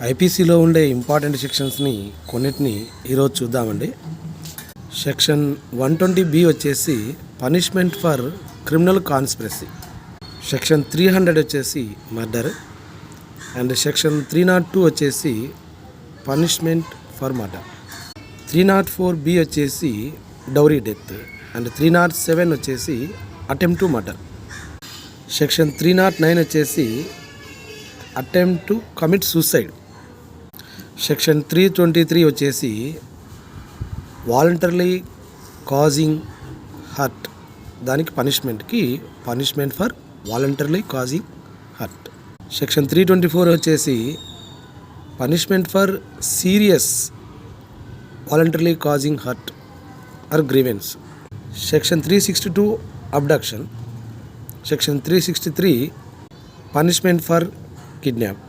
ఐపీసీలో ఉండే ఇంపార్టెంట్ సెక్షన్స్ని కొన్నిటిని ఈరోజు చూద్దామండి. సెక్షన్ 120B వచ్చేసి punishment for criminal conspiracy, section 300 వచ్చేసి మర్డర్, అండ్ సెక్షన్ 302 వచ్చేసి పనిష్మెంట్ ఫర్ మర్డర్, 304B వచ్చేసి డౌరీ డెత్, అండ్ 307 వచ్చేసి అటెంప్ట్ టు మర్డర్, సెక్షన్ 309 వచ్చేసి attempt to commit suicide, section 323 వచ్చేసి వాలంటరీలీ కాజింగ్ హర్ట్, దానికి punishment for voluntarily causing hurt, section 324 వచ్చేసి punishment for serious voluntarily causing hurt or grievance, section 362 abduction, section 363 punishment for kidnap.